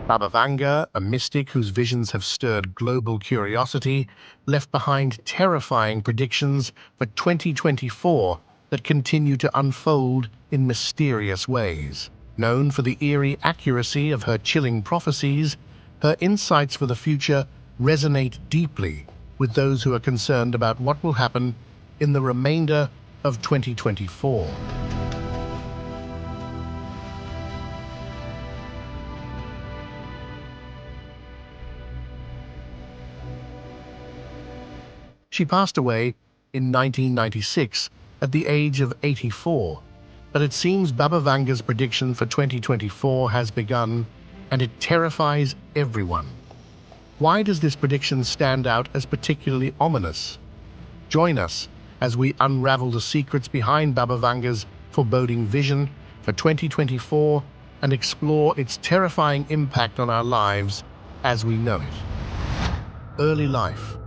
Baba Vanga, a mystic whose visions have stirred global curiosity, left behind terrifying predictions for 2024 that continue to unfold in mysterious ways. Known for the eerie accuracy of her chilling prophecies, her insights for the future resonate deeply with those who are concerned about what will happen in the remainder of 2024. She passed away in 1996 at the age of 84, but it seems Baba Vanga's prediction for 2024 has begun, and it terrifies everyone. Why does this prediction stand out as particularly ominous? Join us as we unravel the secrets behind Baba Vanga's foreboding vision for 2024 and explore its terrifying impact on our lives as we know it. Early life.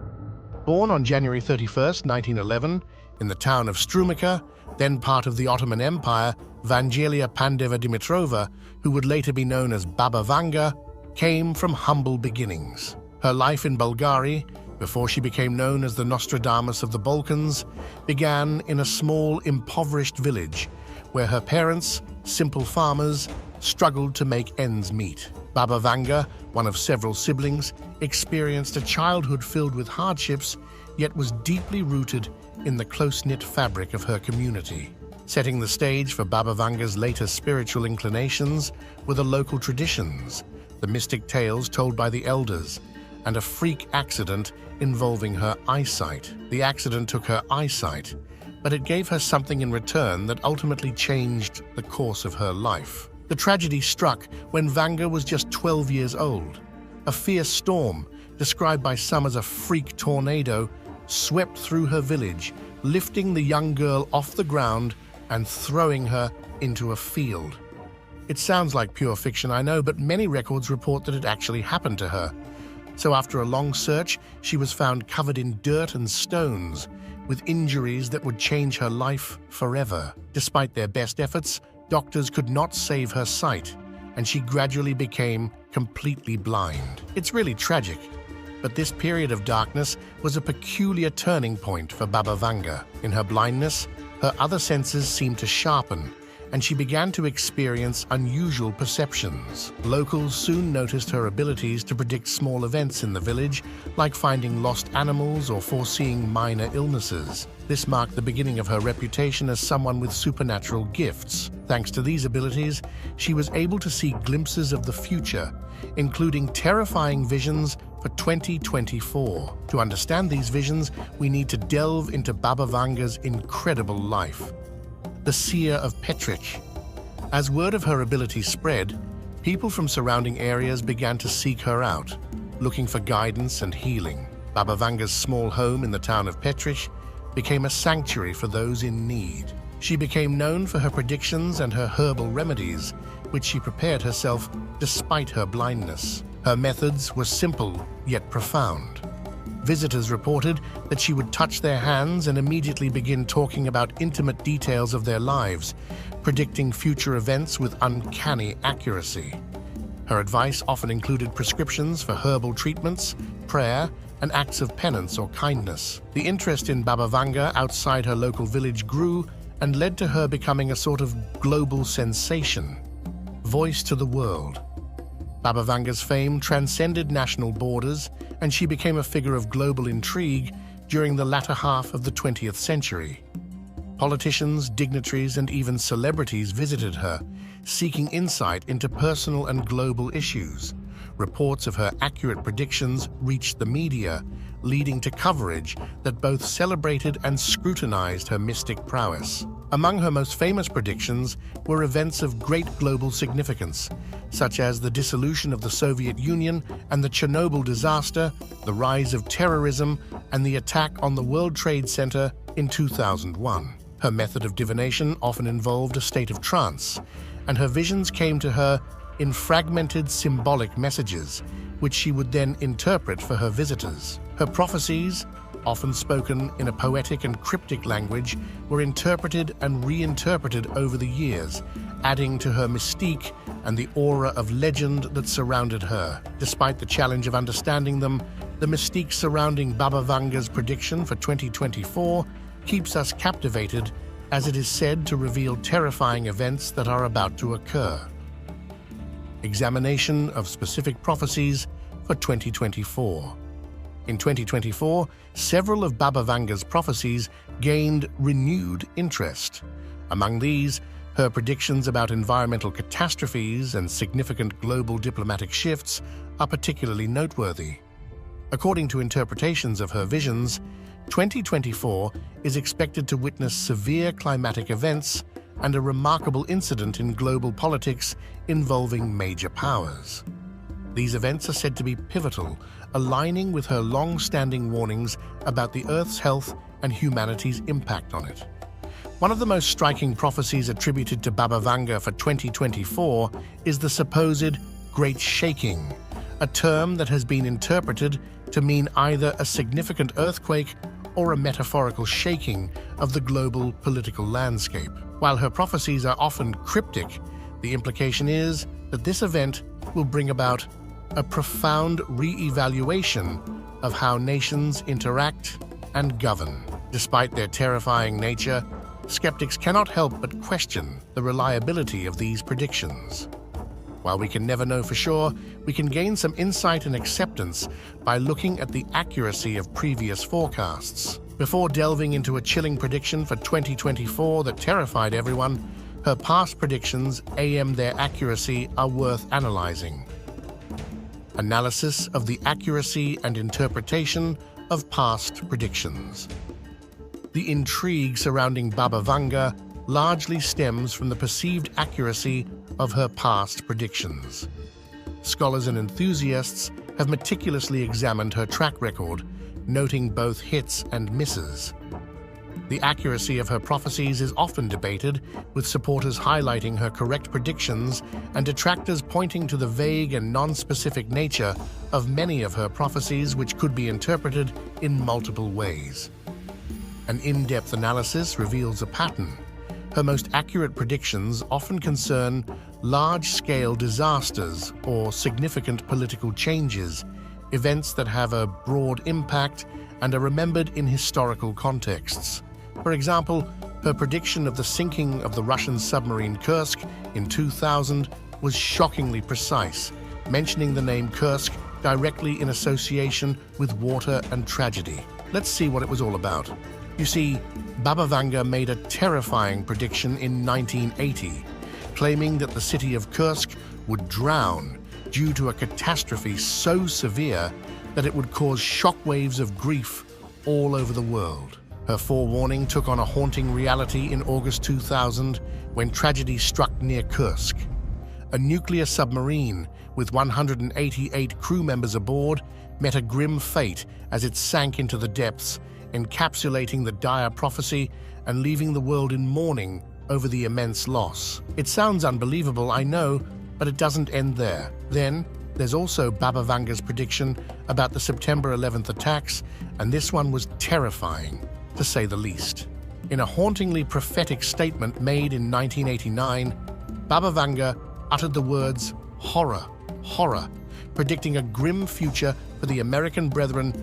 Born on January 31st, 1911, in the town of Strumica, then part of the Ottoman Empire, Vangelia Pandeva Dimitrova, who would later be known as Baba Vanga, came from humble beginnings. Her life in Bulgaria, before she became known as the Nostradamus of the Balkans, began in a small, impoverished village where her parents, simple farmers, struggled to make ends meet. Baba Vanga, one of several siblings, experienced a childhood filled with hardships, yet was deeply rooted in the close-knit fabric of her community. Setting the stage for Baba Vanga's later spiritual inclinations were the local traditions, the mystic tales told by the elders, and a freak accident involving her eyesight. The accident took her eyesight, but it gave her something in return that ultimately changed the course of her life. The tragedy struck when Vanga was just 12 years old. A fierce storm, described by some as a freak tornado, swept through her village, lifting the young girl off the ground and throwing her into a field. It sounds like pure fiction, I know, but many records report that it actually happened to her. So after a long search, she was found covered in dirt and stones, with injuries that would change her life forever. Despite their best efforts, doctors could not save her sight, and she gradually became completely blind. It's really tragic, but this period of darkness was a peculiar turning point for Baba Vanga. In her blindness, her other senses seemed to sharpen, and she began to experience unusual perceptions. Locals soon noticed her abilities to predict small events in the village, like finding lost animals or foreseeing minor illnesses. This marked the beginning of her reputation as someone with supernatural gifts. Thanks to these abilities, she was able to see glimpses of the future, including terrifying visions for 2024. To understand these visions, we need to delve into Baba Vanga's incredible life. The seer of Petrich. As word of her ability spread, people from surrounding areas began to seek her out, looking for guidance and healing. Baba Vanga's small home in the town of Petrich became a sanctuary for those in need. She became known for her predictions and her herbal remedies, which she prepared herself despite her blindness. Her methods were simple yet profound. Visitors reported that she would touch their hands and immediately begin talking about intimate details of their lives, predicting future events with uncanny accuracy. Her advice often included prescriptions for herbal treatments, prayer, and acts of penance or kindness. The interest in Baba Vanga outside her local village grew and led to her becoming a sort of global sensation. Voice to the world. Baba Vanga's fame transcended national borders, and she became a figure of global intrigue during the latter half of the 20th century. Politicians, dignitaries, and even celebrities visited her, seeking insight into personal and global issues. Reports of her accurate predictions reached the media, leading to coverage that both celebrated and scrutinized her mystic prowess. Among her most famous predictions were events of great global significance, such as the dissolution of the Soviet Union and the Chernobyl disaster, the rise of terrorism, and the attack on the World Trade Center in 2001. Her method of divination often involved a state of trance, and her visions came to her in fragmented symbolic messages, which she would then interpret for her visitors. Her prophecies, often spoken in a poetic and cryptic language, were interpreted and reinterpreted over the years, adding to her mystique and the aura of legend that surrounded her. Despite the challenge of understanding them, the mystique surrounding Baba Vanga's prediction for 2024 keeps us captivated, as it is said to reveal terrifying events that are about to occur. Examination of specific prophecies for 2024. In 2024, several of Baba Vanga's prophecies gained renewed interest. Among these, her predictions about environmental catastrophes and significant global diplomatic shifts are particularly noteworthy. According to interpretations of her visions, 2024 is expected to witness severe climatic events and a remarkable incident in global politics involving major powers. These events are said to be pivotal, aligning with her long-standing warnings about the Earth's health and humanity's impact on it. One of the most striking prophecies attributed to Baba Vanga for 2024 is the supposed Great Shaking, a term that has been interpreted to mean either a significant earthquake or a metaphorical shaking of the global political landscape. While her prophecies are often cryptic, the implication is that this event will bring about a profound re-evaluation of how nations interact and govern. Despite their terrifying nature, skeptics cannot help but question the reliability of these predictions. While we can never know for sure, we can gain some insight and acceptance by looking at the accuracy of previous forecasts. Before delving into a chilling prediction for 2024 that terrified everyone, her past predictions, their accuracy, are worth analyzing. Analysis of the accuracy and interpretation of past predictions. The intrigue surrounding Baba Vanga largely stems from the perceived accuracy of her past predictions. Scholars and enthusiasts have meticulously examined her track record, noting both hits and misses. The accuracy of her prophecies is often debated, with supporters highlighting her correct predictions and detractors pointing to the vague and non-specific nature of many of her prophecies, which could be interpreted in multiple ways. An in-depth analysis reveals a pattern. Her most accurate predictions often concern large-scale disasters or significant political changes, events that have a broad impact and are remembered in historical contexts. For example, her prediction of the sinking of the Russian submarine Kursk in 2000 was shockingly precise, mentioning the name Kursk directly in association with water and tragedy. Let's see what it was all about. You see, Baba Vanga made a terrifying prediction in 1980, claiming that the city of Kursk would drown due to a catastrophe so severe that it would cause shockwaves of grief all over the world. Her forewarning took on a haunting reality in August 2000 when tragedy struck near Kursk. A nuclear submarine with 188 crew members aboard met a grim fate as it sank into the depths, encapsulating the dire prophecy and leaving the world in mourning over the immense loss. It sounds unbelievable, I know, but it doesn't end there. Then, there's also Baba Vanga's prediction about the September 11th attacks, and this one was terrifying, to say the least. In a hauntingly prophetic statement made in 1989, Baba Vanga uttered the words, "Horror, horror," predicting a grim future for the American brethren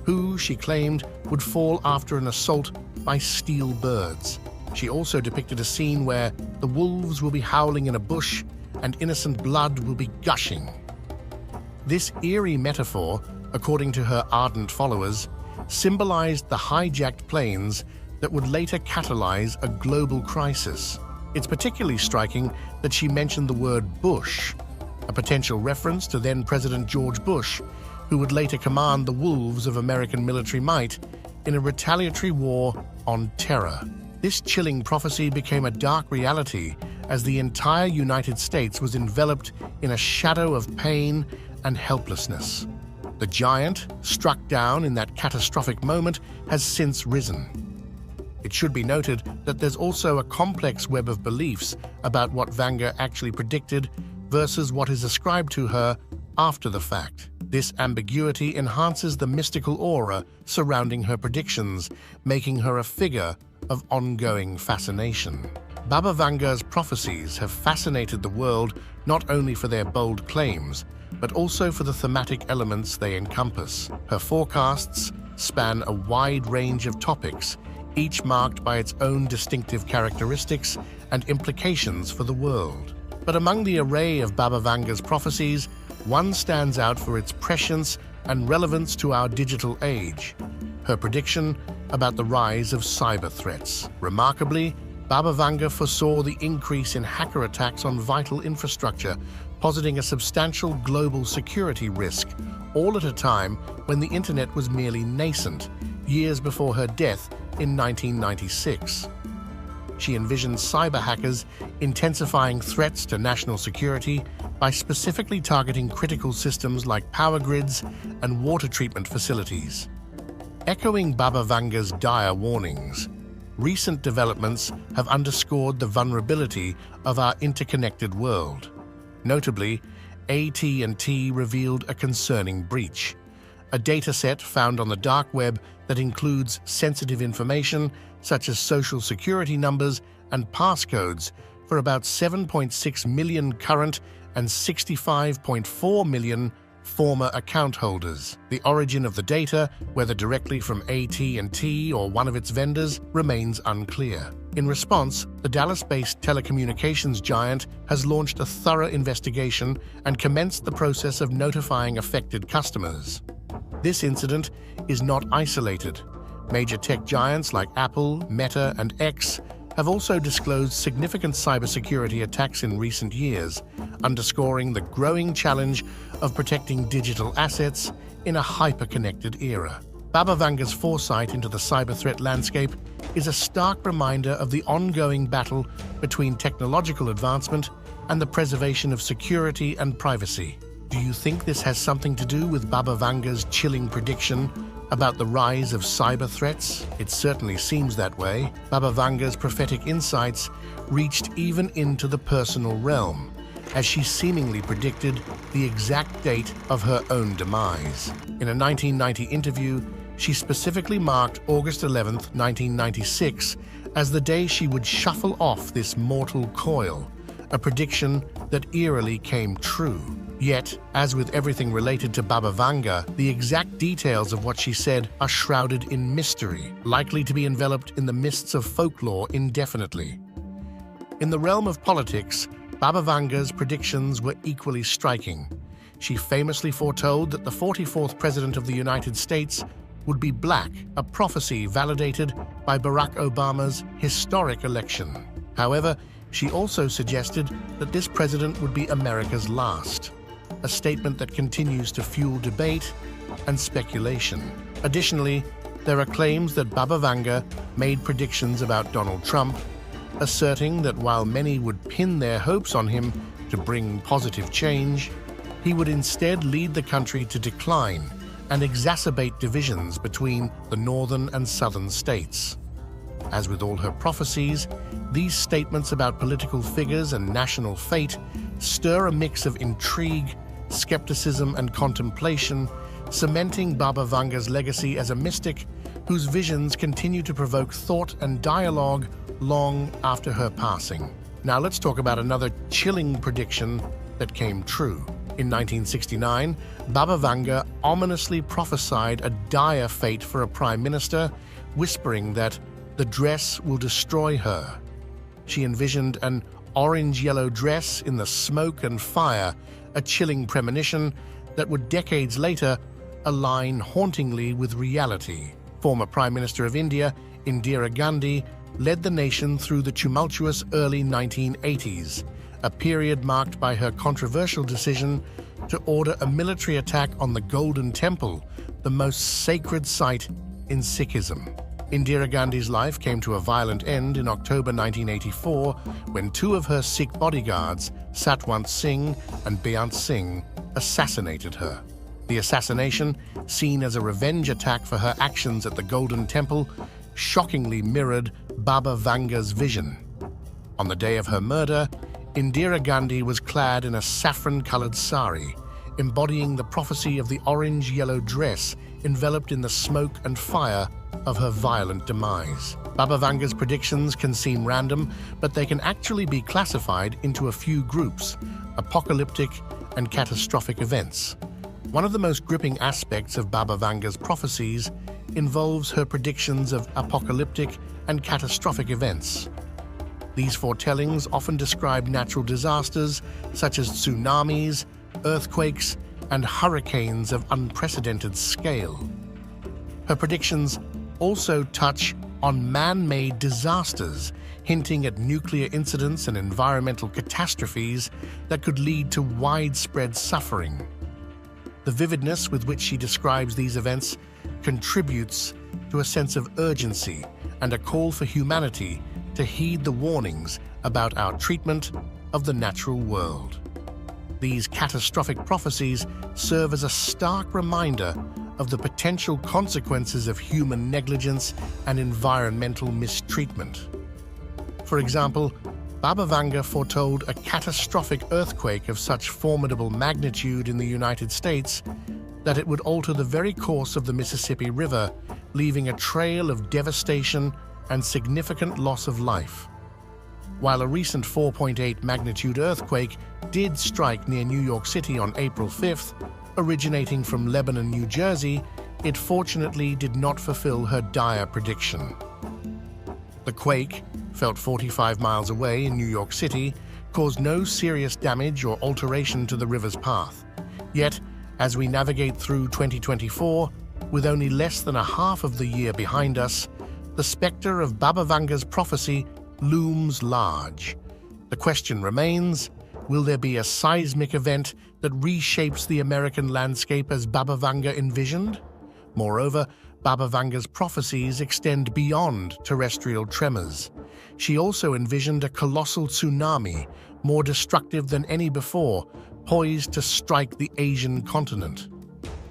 who, she claimed, would fall after an assault by steel birds. She also depicted a scene where the wolves will be howling in a bush and innocent blood will be gushing. This eerie metaphor, according to her ardent followers, symbolized the hijacked planes that would later catalyze a global crisis. It's particularly striking that she mentioned the word Bush, a potential reference to then-President George Bush, who would later command the wolves of American military might in a retaliatory war on terror. This chilling prophecy became a dark reality as the entire United States was enveloped in a shadow of pain and helplessness. The giant, struck down in that catastrophic moment, has since risen. It should be noted that there's also a complex web of beliefs about what Vanga actually predicted versus what is ascribed to her after the fact. This ambiguity enhances the mystical aura surrounding her predictions, making her a figure of ongoing fascination. Baba Vanga's prophecies have fascinated the world not only for their bold claims, but also for the thematic elements they encompass. Her forecasts span a wide range of topics, each marked by its own distinctive characteristics and implications for the world. But among the array of Baba Vanga's prophecies, one stands out for its prescience and relevance to our digital age: her prediction about the rise of cyber threats. Remarkably, Baba Vanga foresaw the increase in hacker attacks on vital infrastructure, positing a substantial global security risk, all at a time when the internet was merely nascent, years before her death in 1996. She envisioned cyber hackers intensifying threats to national security by specifically targeting critical systems like power grids and water treatment facilities. Echoing Baba Vanga's dire warnings, recent developments have underscored the vulnerability of our interconnected world. Notably, AT&T revealed a concerning breach: a dataset found on the dark web that includes sensitive information such as social security numbers and passcodes for about 7.6 million current and 65.4 million former account holders. The origin of the data, whether directly from AT&T or one of its vendors, remains unclear. In response, the Dallas-based telecommunications giant has launched a thorough investigation and commenced the process of notifying affected customers. This incident is not isolated. Major tech giants like Apple, Meta, and X have also disclosed significant cybersecurity attacks in recent years, underscoring the growing challenge of protecting digital assets in a hyper-connected era. Baba Vanga's foresight into the cyber threat landscape is a stark reminder of the ongoing battle between technological advancement and the preservation of security and privacy. Do you think this has something to do with Baba Vanga's chilling prediction about the rise of cyber threats? It certainly seems that way. Baba Vanga's prophetic insights reached even into the personal realm, as she seemingly predicted the exact date of her own demise. In a 1990 interview, she specifically marked August 11, 1996, as the day she would shuffle off this mortal coil, a prediction that eerily came true. Yet, as with everything related to Baba Vanga, the exact details of what she said are shrouded in mystery, likely to be enveloped in the mists of folklore indefinitely. In the realm of politics, Baba Vanga's predictions were equally striking. She famously foretold that the 44th President of the United States would be black, a prophecy validated by Barack Obama's historic election. However, she also suggested that this president would be America's last, a statement that continues to fuel debate and speculation. Additionally, there are claims that Baba Vanga made predictions about Donald Trump, asserting that while many would pin their hopes on him to bring positive change, he would instead lead the country to decline and exacerbate divisions between the northern and southern states. As with all her prophecies, these statements about political figures and national fate stir a mix of intrigue, skepticism, and contemplation, cementing Baba Vanga's legacy as a mystic whose visions continue to provoke thought and dialogue long after her passing. Now let's talk about another chilling prediction that came true. In 1969, Baba Vanga ominously prophesied a dire fate for a prime minister, whispering that the dress will destroy her. She envisioned an orange-yellow dress in the smoke and fire, a chilling premonition that would decades later align hauntingly with reality. Former Prime Minister of India, Indira Gandhi, led the nation through the tumultuous early 1980s, a period marked by her controversial decision to order a military attack on the Golden Temple, the most sacred site in Sikhism. Indira Gandhi's life came to a violent end in October 1984 when two of her Sikh bodyguards, Satwant Singh and Beyant Singh, assassinated her. The assassination, seen as a revenge attack for her actions at the Golden Temple, shockingly mirrored Baba Vanga's vision. On the day of her murder, Indira Gandhi was clad in a saffron-colored sari, embodying the prophecy of the orange-yellow dress enveloped in the smoke and fire of her violent demise. Baba Vanga's predictions can seem random, but they can actually be classified into a few groups: apocalyptic and catastrophic events. One of the most gripping aspects of Baba Vanga's prophecies involves her predictions of apocalyptic and catastrophic events. These foretellings often describe natural disasters such as tsunamis, earthquakes, and hurricanes of unprecedented scale. Her predictions also touch on man-made disasters, hinting at nuclear incidents and environmental catastrophes that could lead to widespread suffering. The vividness with which she describes these events contributes to a sense of urgency and a call for humanity to heed the warnings about our treatment of the natural world. These catastrophic prophecies serve as a stark reminder of the potential consequences of human negligence and environmental mistreatment. For example, Baba Vanga foretold a catastrophic earthquake of such formidable magnitude in the United States that it would alter the very course of the Mississippi River, leaving a trail of devastation and significant loss of life. While a recent 4.8 magnitude earthquake did strike near New York City on April 5th, originating from Lebanon, New Jersey, it fortunately did not fulfill her dire prediction. The quake, felt 45 miles away in New York City, caused no serious damage or alteration to the river's path. Yet, as we navigate through 2024, with only less than a half of the year behind us, the specter of Baba Vanga's prophecy looms large. The question remains, will there be a seismic event that reshapes the American landscape as Baba Vanga envisioned? Moreover, Baba Vanga's prophecies extend beyond terrestrial tremors. She also envisioned a colossal tsunami, more destructive than any before, poised to strike the Asian continent.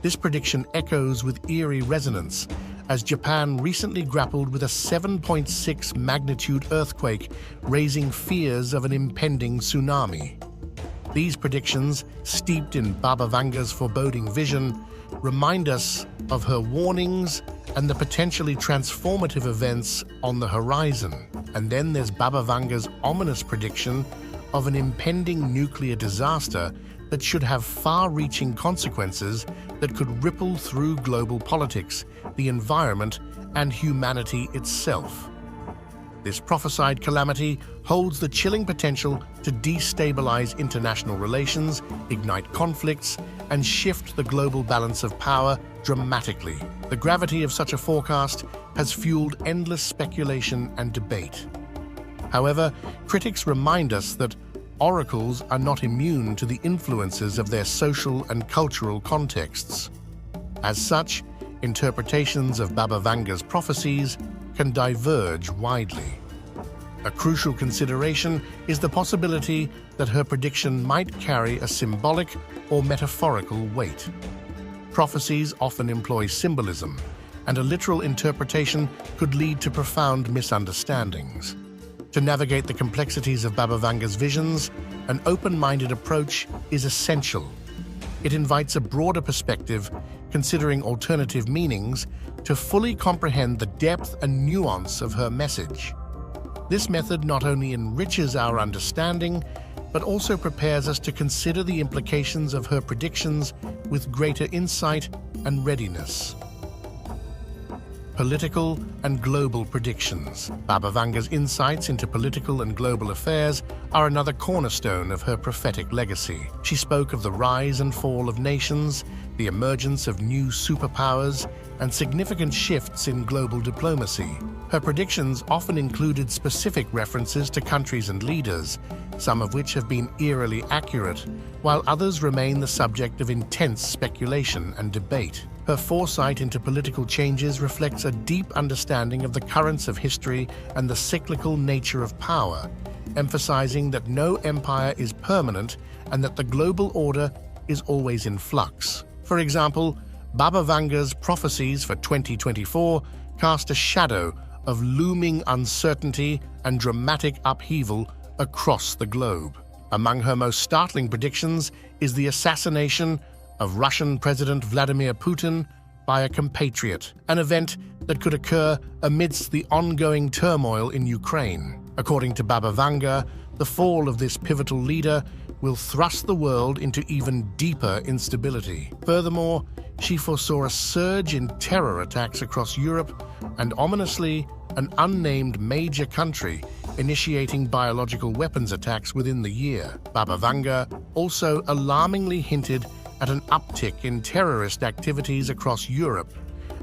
This prediction echoes with eerie resonance, as Japan recently grappled with a 7.6 magnitude earthquake, raising fears of an impending tsunami. These predictions, steeped in Baba Vanga's foreboding vision, remind us of her warnings and the potentially transformative events on the horizon. And then there's Baba Vanga's ominous prediction of an impending nuclear disaster that should have far-reaching consequences that could ripple through global politics, the environment, and humanity itself. This prophesied calamity holds the chilling potential to destabilize international relations, ignite conflicts, and shift the global balance of power dramatically. The gravity of such a forecast has fueled endless speculation and debate. However, critics remind us that oracles are not immune to the influences of their social and cultural contexts. As such, interpretations of Baba Vanga's prophecies can diverge widely. A crucial consideration is the possibility that her prediction might carry a symbolic or metaphorical weight. Prophecies often employ symbolism, and a literal interpretation could lead to profound misunderstandings. To navigate the complexities of Baba Vanga's visions, an open-minded approach is essential. It invites a broader perspective, considering alternative meanings, to fully comprehend the depth and nuance of her message. This method not only enriches our understanding, but also prepares us to consider the implications of her predictions with greater insight and readiness. Political and global predictions. Baba Vanga's insights into political and global affairs are another cornerstone of her prophetic legacy. She spoke of the rise and fall of nations, the emergence of new superpowers, and significant shifts in global diplomacy. Her predictions often included specific references to countries and leaders, some of which have been eerily accurate, while others remain the subject of intense speculation and debate. Her foresight into political changes reflects a deep understanding of the currents of history and the cyclical nature of power, emphasizing that no empire is permanent and that the global order is always in flux. For example, Baba Vanga's prophecies for 2024 cast a shadow of looming uncertainty and dramatic upheaval across the globe. Among her most startling predictions is the assassination of Russian President Vladimir Putin, by a compatriot, an event that could occur amidst the ongoing turmoil in Ukraine. According to Baba Vanga, the fall of this pivotal leader will thrust the world into even deeper instability. Furthermore, she foresaw a surge in terror attacks across Europe and, ominously, an unnamed major country initiating biological weapons attacks within the year. Baba Vanga also alarmingly hinted at an uptick in terrorist activities across Europe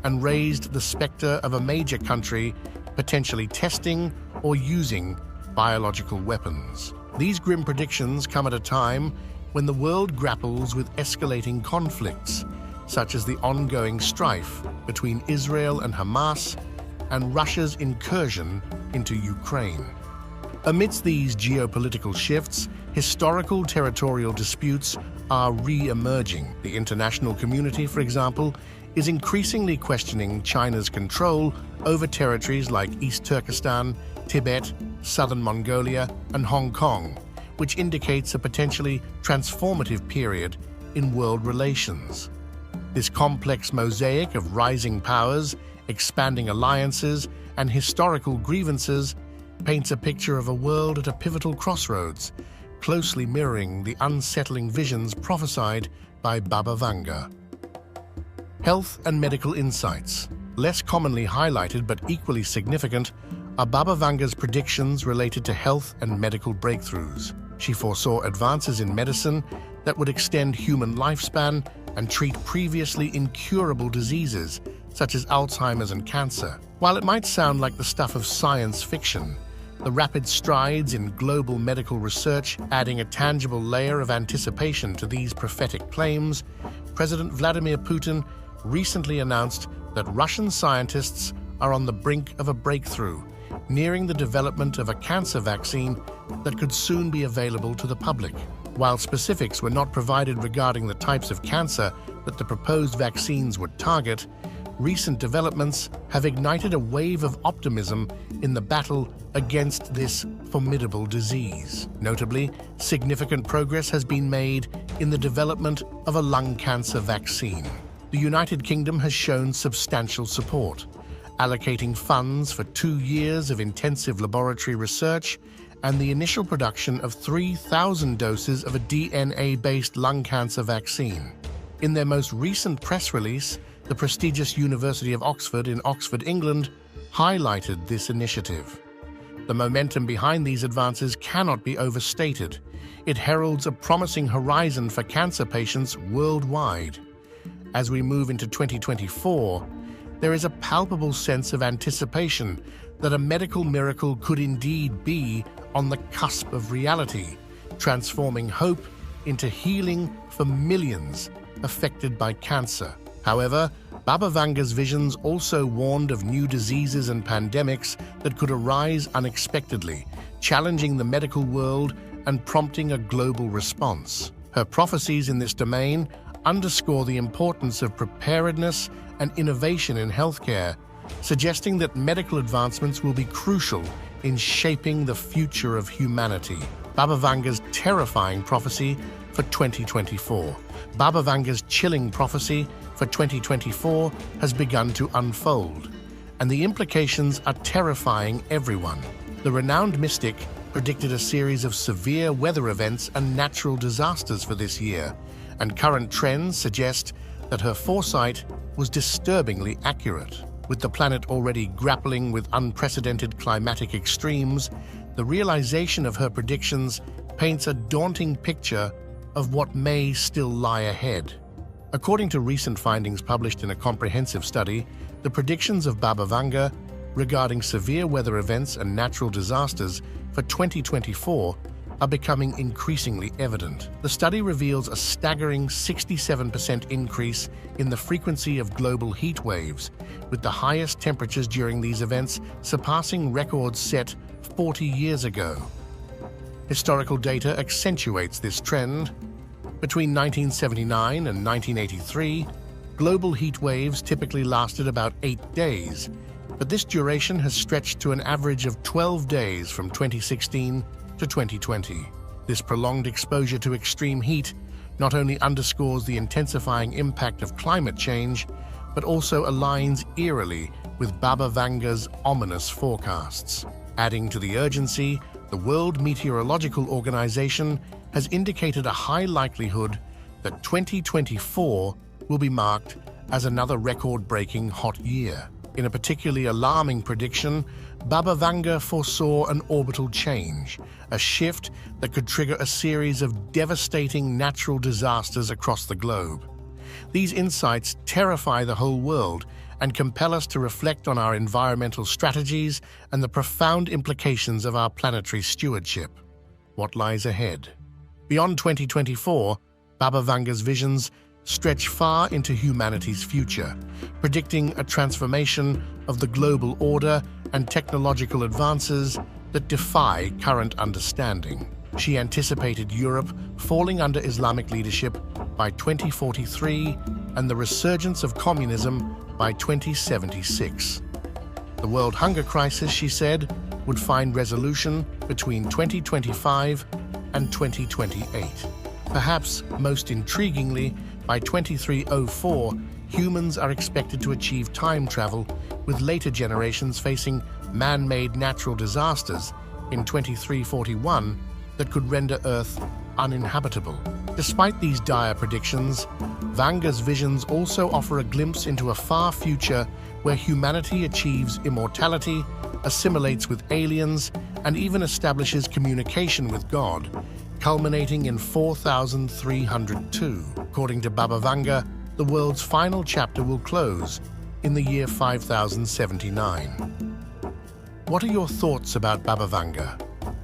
and raised the specter of a major country potentially testing or using biological weapons. These grim predictions come at a time when the world grapples with escalating conflicts, such as the ongoing strife between Israel and Hamas and Russia's incursion into Ukraine. Amidst these geopolitical shifts, historical territorial disputes are re-emerging. The international community, for example, is increasingly questioning China's control over territories like East Turkestan, Tibet, southern Mongolia, and Hong Kong, which indicates a potentially transformative period in world relations. This complex mosaic of rising powers, expanding alliances, and historical grievances paints a picture of a world at a pivotal crossroads, closely mirroring the unsettling visions prophesied by Baba Vanga. Health and medical insights. Less commonly highlighted but equally significant are Baba Vanga's predictions related to health and medical breakthroughs. She foresaw advances in medicine that would extend human lifespan and treat previously incurable diseases such as Alzheimer's and cancer. While it might sound like the stuff of science fiction, the rapid strides in global medical research adding a tangible layer of anticipation to these prophetic claims, President Vladimir Putin recently announced that Russian scientists are on the brink of a breakthrough, nearing the development of a cancer vaccine that could soon be available to the public. While specifics were not provided regarding the types of cancer that the proposed vaccines would target, recent developments have ignited a wave of optimism in the battle against this formidable disease. Notably, significant progress has been made in the development of a lung cancer vaccine. The United Kingdom has shown substantial support, allocating funds for 2 years of intensive laboratory research and the initial production of 3,000 doses of a DNA-based lung cancer vaccine. In their most recent press release, the prestigious University of Oxford in Oxford, England, highlighted this initiative. The momentum behind these advances cannot be overstated. It heralds a promising horizon for cancer patients worldwide. As we move into 2024, there is a palpable sense of anticipation that a medical miracle could indeed be on the cusp of reality, transforming hope into healing for millions affected by cancer. However, Baba Vanga's visions also warned of new diseases and pandemics that could arise unexpectedly, challenging the medical world and prompting a global response. Her prophecies in this domain underscore the importance of preparedness and innovation in healthcare, suggesting that medical advancements will be crucial in shaping the future of humanity. Baba Vanga's terrifying prophecy for 2024. Baba Vanga's chilling prophecy for 2024 has begun to unfold, and the implications are terrifying everyone. The renowned mystic predicted a series of severe weather events and natural disasters for this year, and current trends suggest that her foresight was disturbingly accurate. With the planet already grappling with unprecedented climatic extremes, the realization of her predictions paints a daunting picture of what may still lie ahead. According to recent findings published in a comprehensive study, the predictions of Baba Vanga regarding severe weather events and natural disasters for 2024 are becoming increasingly evident. The study reveals a staggering 67% increase in the frequency of global heat waves, with the highest temperatures during these events surpassing records set 40 years ago. Historical data accentuates this trend. Between 1979 and 1983, global heat waves typically lasted about 8 days, but this duration has stretched to an average of 12 days from 2016 to 2020. This prolonged exposure to extreme heat not only underscores the intensifying impact of climate change, but also aligns eerily with Baba Vanga's ominous forecasts. Adding to the urgency, the World Meteorological Organization has indicated a high likelihood that 2024 will be marked as another record-breaking hot year. In a particularly alarming prediction, Baba Vanga foresaw an orbital change, a shift that could trigger a series of devastating natural disasters across the globe. These insights terrify the whole world and compel us to reflect on our environmental strategies and the profound implications of our planetary stewardship. What lies ahead? Beyond 2024, Baba Vanga's visions stretch far into humanity's future, predicting a transformation of the global order and technological advances that defy current understanding. She anticipated Europe falling under Islamic leadership by 2043 and the resurgence of communism by 2076. The world hunger crisis, she said, would find resolution between 2025 and 2028. Perhaps most intriguingly, by 2304, humans are expected to achieve time travel, with later generations facing man-made natural disasters in 2341 that could render Earth uninhabitable. Despite these dire predictions, Vanga's visions also offer a glimpse into a far future where humanity achieves immortality, assimilates with aliens, and even establishes communication with God, culminating in 4302. According to Baba Vanga, the world's final chapter will close in the year 5079. What are your thoughts about Baba Vanga?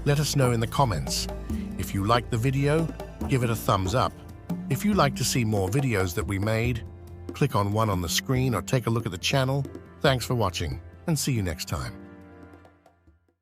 Let us know in the comments. If you liked the video, give it a thumbs up. If you'd like to see more videos that we made, click on one on the screen or take a look at the channel. Thanks for watching, and see you next time.